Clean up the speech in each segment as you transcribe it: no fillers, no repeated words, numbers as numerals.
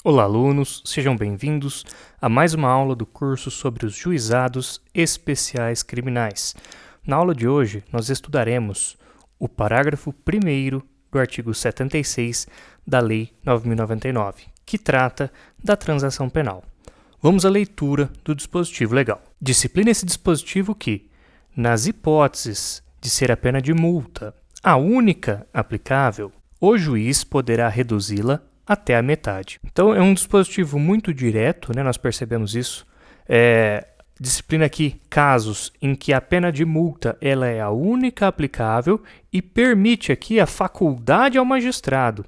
Olá, alunos, sejam bem-vindos a mais uma aula do curso sobre os juizados especiais criminais. Na aula de hoje, nós estudaremos o parágrafo 1º do artigo 76 da Lei 9.099, que trata da transação penal. Vamos à leitura do dispositivo legal. Disciplina esse dispositivo que, nas hipóteses de ser a pena de multa a única aplicável, o juiz poderá reduzi-la até a metade. Então, é um dispositivo muito direto, né? Nós percebemos isso. Disciplina aqui casos em que a pena de multa ela é a única aplicável e permite aqui a faculdade ao magistrado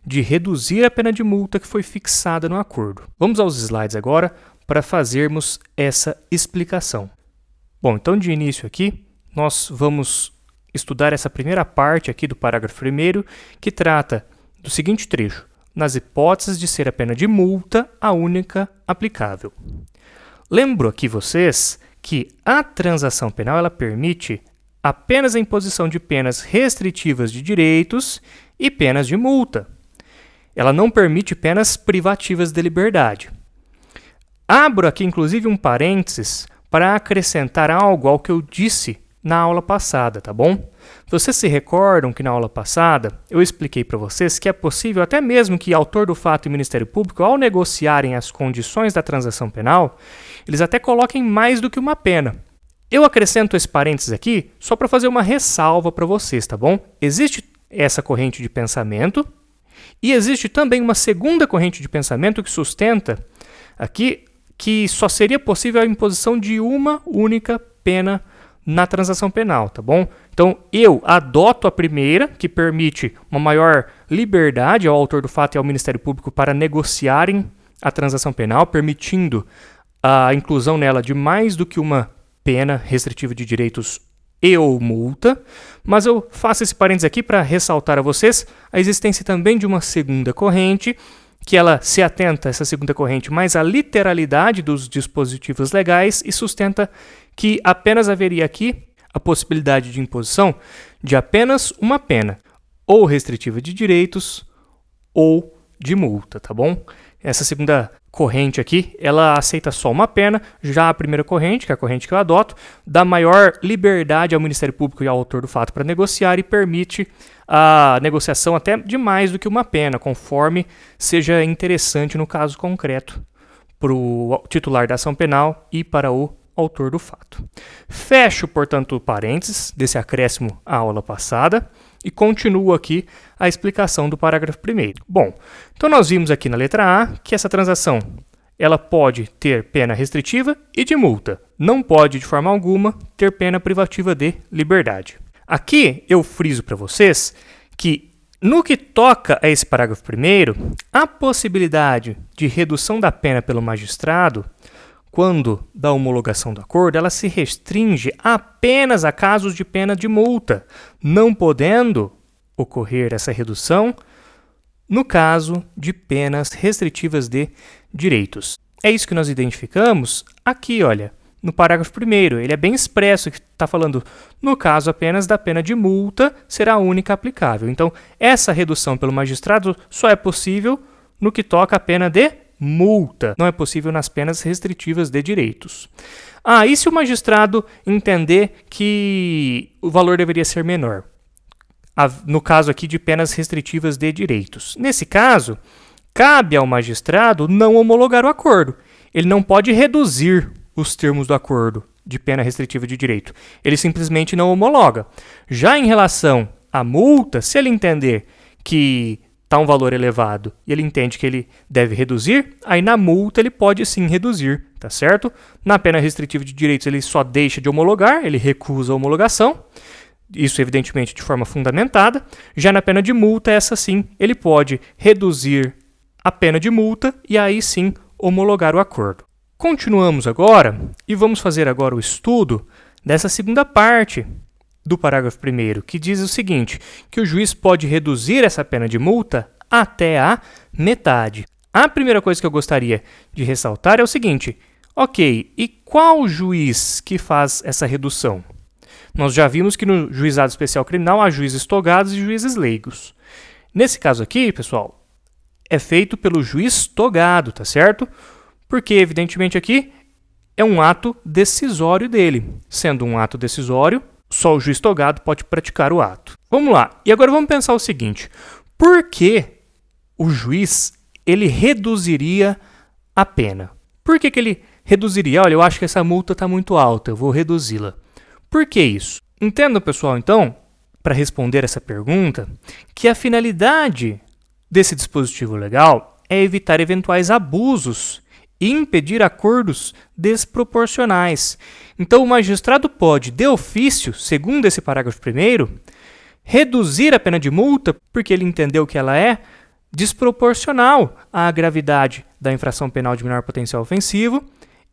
de reduzir a pena de multa que foi fixada no acordo. Vamos aos slides agora para fazermos essa explicação. Bom, então de início aqui, nós vamos estudar essa primeira parte aqui do parágrafo 1º, que trata do seguinte trecho: nas hipóteses de ser a pena de multa a única aplicável. Lembro aqui vocês que a transação penal ela permite apenas a imposição de penas restritivas de direitos e penas de multa. Ela não permite penas privativas de liberdade. Abro aqui, inclusive, um parênteses para acrescentar algo ao que eu disse na aula passada, tá bom? Vocês se recordam que na aula passada eu expliquei para vocês que é possível até mesmo que autor do fato e Ministério Público, ao negociarem as condições da transação penal, eles até coloquem mais do que uma pena. Eu acrescento esse parênteses aqui só para fazer uma ressalva para vocês, tá bom? Existe essa corrente de pensamento e existe também uma segunda corrente de pensamento que sustenta aqui que só seria possível a imposição de uma única pena na transação penal, tá bom? Então, eu adoto a primeira, que permite uma maior liberdade ao autor do fato e ao Ministério Público para negociarem a transação penal, permitindo a inclusão nela de mais do que uma pena restritiva de direitos e ou multa, mas eu faço esse parênteses aqui para ressaltar a vocês a existência também de uma segunda corrente, que ela se atenta, essa segunda corrente, mais à literalidade dos dispositivos legais e sustenta que apenas haveria aqui a possibilidade de imposição de apenas uma pena, ou restritiva de direitos ou de multa, tá bom? Essa segunda corrente aqui, ela aceita só uma pena, já a primeira corrente, que é a corrente que eu adoto, dá maior liberdade ao Ministério Público e ao autor do fato para negociar e permite a negociação até de mais do que uma pena, conforme seja interessante no caso concreto para o titular da ação penal e para o autor do fato. Fecho, portanto, o parênteses desse acréscimo à aula passada e continuo aqui a explicação do parágrafo 1º. Bom, então nós vimos aqui na letra A que essa transação ela pode ter pena restritiva e de multa. Não pode, de forma alguma, ter pena privativa de liberdade. Aqui eu friso para vocês que, no que toca a esse parágrafo 1º, a possibilidade de redução da pena pelo magistrado, quando da homologação do acordo, ela se restringe apenas a casos de pena de multa, não podendo ocorrer essa redução no caso de penas restritivas de direitos. É isso que nós identificamos aqui, olha, no parágrafo 1º. Ele é bem expresso, que está falando, no caso apenas da pena de multa, será a única aplicável. Então, essa redução pelo magistrado só é possível no que toca a pena de multa, não é possível nas penas restritivas de direitos. E se o magistrado entender que o valor deveria ser menor? No caso aqui de penas restritivas de direitos. Nesse caso, cabe ao magistrado não homologar o acordo. Ele não pode reduzir os termos do acordo de pena restritiva de direito. Ele simplesmente não homologa. Já em relação à multa, se ele entender que está um valor elevado e ele entende que ele deve reduzir, aí na multa ele pode sim reduzir, tá certo? Na pena restritiva de direitos ele só deixa de homologar, ele recusa a homologação, isso evidentemente de forma fundamentada. Já na pena de multa, essa sim, ele pode reduzir a pena de multa e aí sim homologar o acordo. Continuamos agora e vamos fazer agora o estudo dessa segunda parte do parágrafo 1º, que diz o seguinte, que o juiz pode reduzir essa pena de multa até a metade. A primeira coisa que eu gostaria de ressaltar é o seguinte: ok, e qual juiz que faz essa redução? Nós já vimos que no juizado especial criminal há juízes togados e juízes leigos. Nesse caso aqui, pessoal, é feito pelo juiz togado, tá certo? Porque, evidentemente, aqui é um ato decisório dele. Sendo um ato decisório, só o juiz togado pode praticar o ato. Vamos lá. E agora vamos pensar o seguinte. Por que o juiz ele reduziria a pena? Por que ele reduziria? Olha, eu acho que essa multa está muito alta, eu vou reduzi-la. Por que isso? Entendam, pessoal, então, para responder essa pergunta, que a finalidade desse dispositivo legal é evitar eventuais abusos e impedir acordos desproporcionais. Então, o magistrado pode, de ofício, segundo esse parágrafo 1º, reduzir a pena de multa porque ele entendeu que ela é desproporcional à gravidade da infração penal de menor potencial ofensivo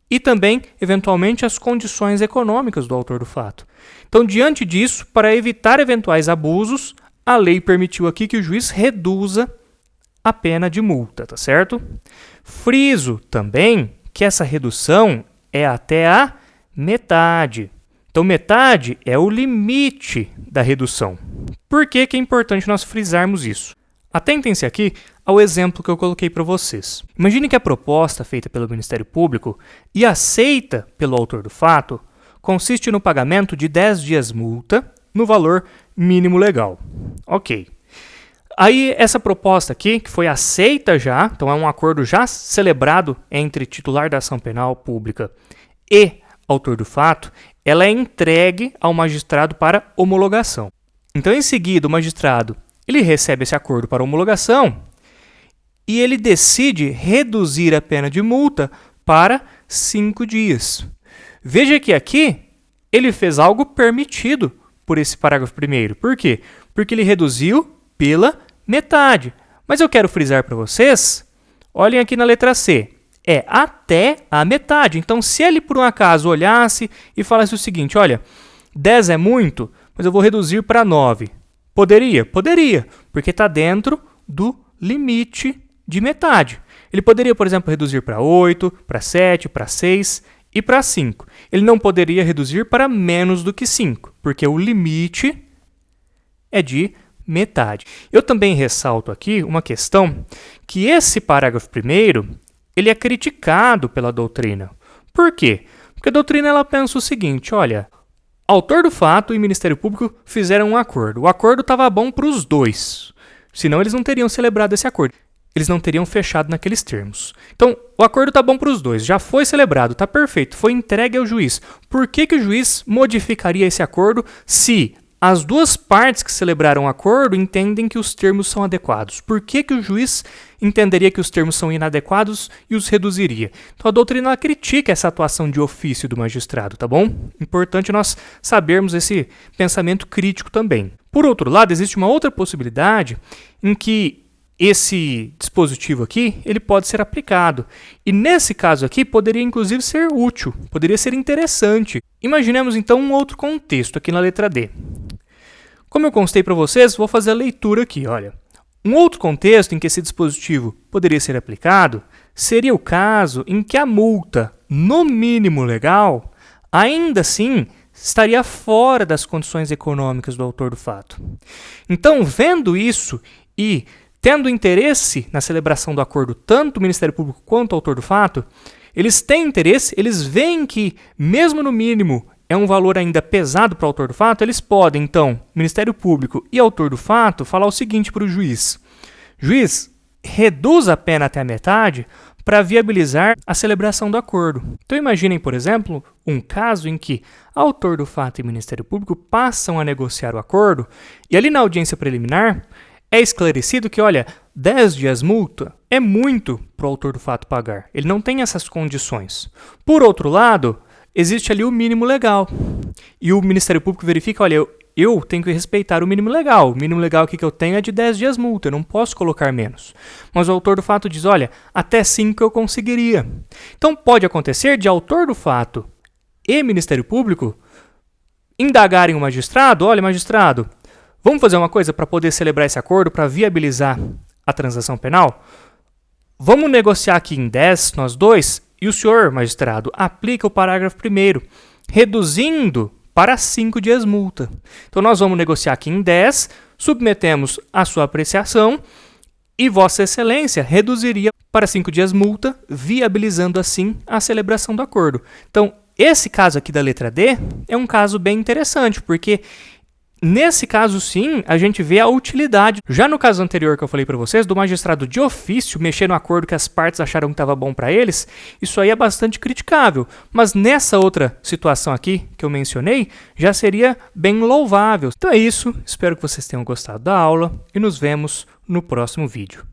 e também, eventualmente, às condições econômicas do autor do fato. Então, diante disso, para evitar eventuais abusos, a lei permitiu aqui que o juiz reduza a pena de multa, tá certo? Friso também que essa redução é até a metade. Então, metade é o limite da redução. Por que é importante nós frisarmos isso? Atentem-se aqui ao exemplo que eu coloquei para vocês. Imagine que a proposta feita pelo Ministério Público e aceita pelo autor do fato consiste no pagamento de 10 dias multa no valor mínimo legal. Ok. Aí, essa proposta aqui, que foi aceita já, então é um acordo já celebrado entre titular da ação penal pública e autor do fato, ela é entregue ao magistrado para homologação. Então, em seguida, o magistrado ele recebe esse acordo para homologação e ele decide reduzir a pena de multa para 5 dias. Veja que aqui ele fez algo permitido por esse parágrafo 1º. Por quê? Porque ele reduziu pela metade. Mas eu quero frisar para vocês, olhem aqui na letra C, é até a metade. Então, se ele por um acaso olhasse e falasse o seguinte, olha, 10 é muito, mas eu vou reduzir para 9. Poderia? Poderia, porque está dentro do limite de metade. Ele poderia, por exemplo, reduzir para 8, para 7, para 6 e para 5. Ele não poderia reduzir para menos do que 5, porque o limite é de metade. Eu também ressalto aqui uma questão que esse parágrafo 1º, ele é criticado pela doutrina. Por quê? Porque a doutrina ela pensa o seguinte, olha, autor do fato e Ministério Público fizeram um acordo. O acordo estava bom para os dois, senão eles não teriam celebrado esse acordo. Eles não teriam fechado naqueles termos. Então, o acordo está bom para os dois, já foi celebrado, está perfeito, foi entregue ao juiz. Por que o juiz modificaria esse acordo se as duas partes que celebraram o acordo entendem que os termos são adequados? Por que o juiz entenderia que os termos são inadequados e os reduziria? Então, a doutrina critica essa atuação de ofício do magistrado, tá bom? Importante nós sabermos esse pensamento crítico também. Por outro lado, existe uma outra possibilidade em que esse dispositivo aqui, ele pode ser aplicado. E nesse caso aqui, poderia inclusive ser útil, poderia ser interessante. Imaginemos então um outro contexto aqui na letra D. Como eu constei para vocês, vou fazer a leitura aqui, olha. Um outro contexto em que esse dispositivo poderia ser aplicado seria o caso em que a multa, no mínimo legal, ainda assim estaria fora das condições econômicas do autor do fato. Então, vendo isso e tendo interesse na celebração do acordo tanto o Ministério Público quanto o autor do fato, eles têm interesse, eles veem que, mesmo no mínimo, é um valor ainda pesado para o autor do fato, eles podem, então, Ministério Público e autor do fato, falar o seguinte para o juiz. Juiz, reduz a pena até a metade para viabilizar a celebração do acordo. Então, imaginem, por exemplo, um caso em que autor do fato e Ministério Público passam a negociar o acordo e ali na audiência preliminar é esclarecido que, olha, 10 dias multa é muito para o autor do fato pagar. Ele não tem essas condições. Por outro lado, existe ali o mínimo legal. E o Ministério Público verifica, olha, eu tenho que respeitar o mínimo legal. O mínimo legal aqui que eu tenho é de 10 dias multa, eu não posso colocar menos. Mas o autor do fato diz, olha, até 5 eu conseguiria. Então pode acontecer de autor do fato e Ministério Público indagarem o magistrado, olha, magistrado, vamos fazer uma coisa para poder celebrar esse acordo, para viabilizar a transação penal? Vamos negociar aqui em 10, nós dois, e o senhor, magistrado, aplica o parágrafo 1º, reduzindo para 5 dias multa. Então, nós vamos negociar aqui em 10, submetemos a sua apreciação, E Vossa Excelência reduziria para 5 dias multa, viabilizando assim a celebração do acordo. Então, esse caso aqui da letra D é um caso bem interessante, porque nesse caso, sim, a gente vê a utilidade. Já no caso anterior que eu falei para vocês, do magistrado de ofício mexer no acordo que as partes acharam que estava bom para eles, isso aí é bastante criticável. Mas nessa outra situação aqui que eu mencionei, já seria bem louvável. Então é isso, espero que vocês tenham gostado da aula e nos vemos no próximo vídeo.